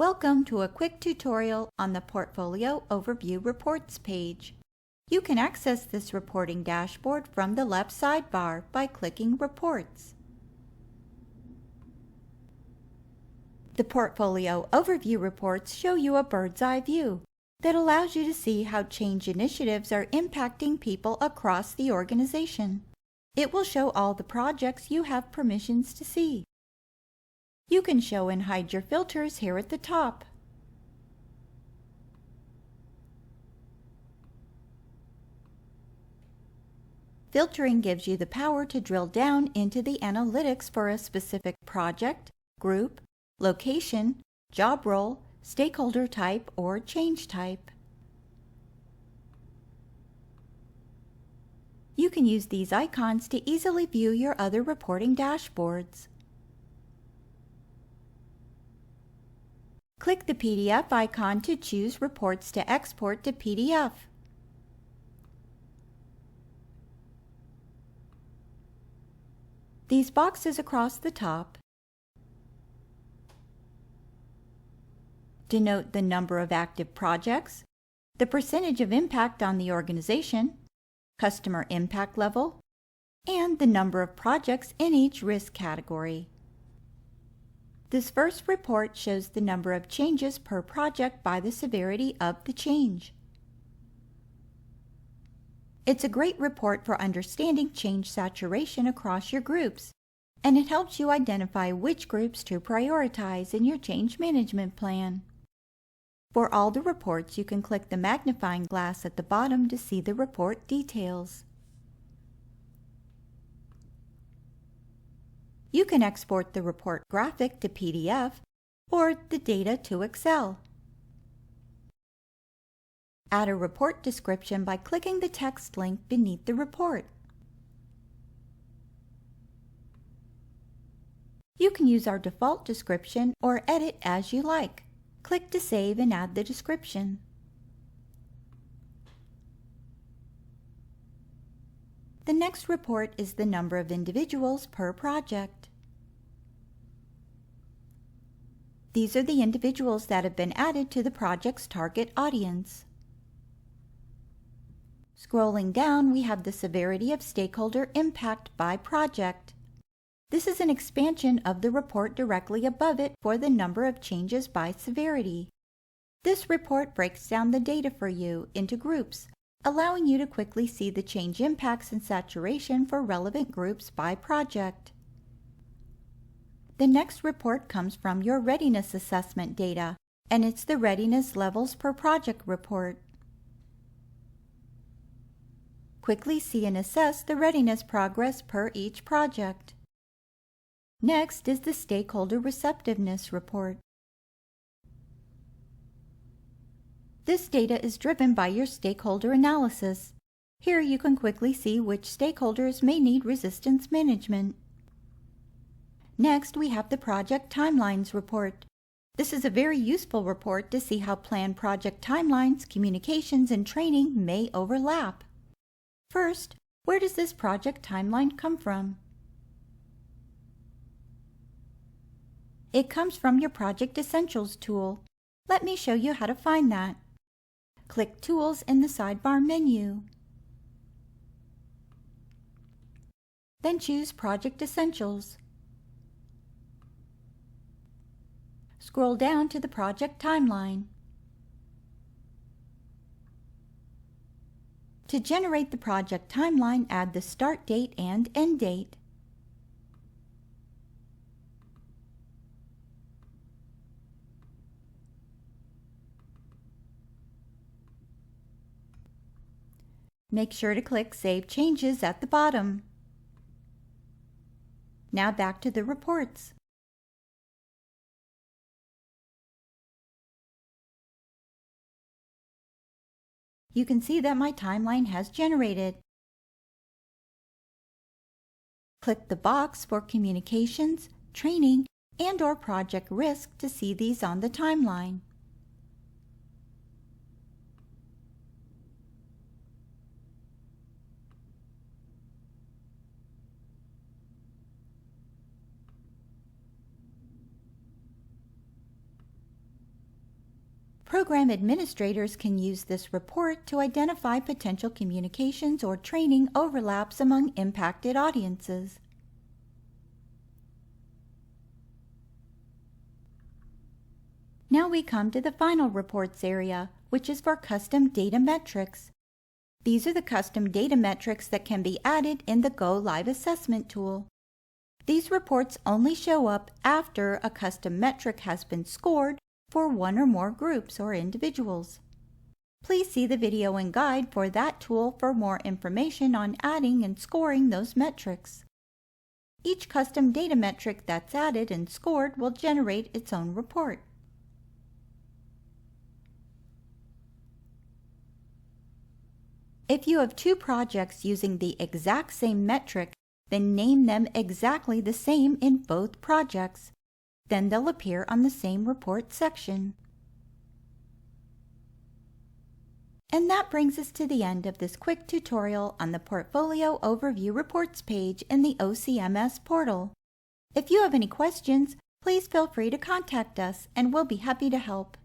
Welcome to a quick tutorial on the Portfolio Overview Reports page. You can access this reporting dashboard from the left sidebar by clicking Reports. The Portfolio Overview reports show you a bird's-eye view that allows you to see how change initiatives are impacting people across the organization. It will show all the projects you have permissions to see. You can show and hide your filters here at the top. Filtering gives you the power to drill down into the analytics for a specific project, group, location, job role, stakeholder type, or change type. You can use these icons to easily view your other reporting dashboards. Click the PDF icon to choose reports to export to PDF. These boxes across the top denote the number of active projects, the percentage of impact on the organization, customer impact level, and the number of projects in each risk category. This first report shows the number of changes per project by the severity of the change. It's a great report for understanding change saturation across your groups, and it helps you identify which groups to prioritize in your change management plan. For all the reports, you can click the magnifying glass at the bottom to see the report details. You can export the report graphic to PDF or the data to Excel. Add a report description by clicking the text link beneath the report. You can use our default description or edit as you like. Click to save and add the description. The next report is the number of individuals per project. These are the individuals that have been added to the project's target audience. Scrolling down, we have the severity of stakeholder impact by project. This is an expansion of the report directly above it for the number of changes by severity. This report breaks down the data for you into groups, allowing you to quickly see the change impacts and saturation for relevant groups by project. The next report comes from your readiness assessment data, and it's the readiness levels per project report. Quickly see and assess the readiness progress per each project. Next is the Stakeholder Receptiveness report. This data is driven by your Stakeholder Analysis. Here you can quickly see which stakeholders may need resistance management. Next, we have the Project Timelines report. This is a very useful report to see how planned project timelines, communications, and training may overlap. First, where does this project timeline come from? It comes from your Project Essentials tool. Let me show you how to find that. Click Tools in the sidebar menu. Then choose Project Essentials. Scroll down to the project timeline. To generate the project timeline, add the start date and end date. Make sure to click Save Changes at the bottom. Now back to the reports. You can see that my timeline has generated. Click the box for communications, training, and/or project risk to see these on the timeline. Program administrators can use this report to identify potential communications or training overlaps among impacted audiences. Now we come to the final reports area, which is for custom data metrics. These are the custom data metrics that can be added in the Go Live Assessment tool. These reports only show up after a custom metric has been scored for one or more groups or individuals. Please see the video and guide for that tool for more information on adding and scoring those metrics. Each custom data metric that's added and scored will generate its own report. If you have two projects using the exact same metric, then name them exactly the same in both projects. Then they'll appear on the same report section. And that brings us to the end of this quick tutorial on the Portfolio Overview Reports page in the OCMS Portal. If you have any questions, please feel free to contact us and we'll be happy to help.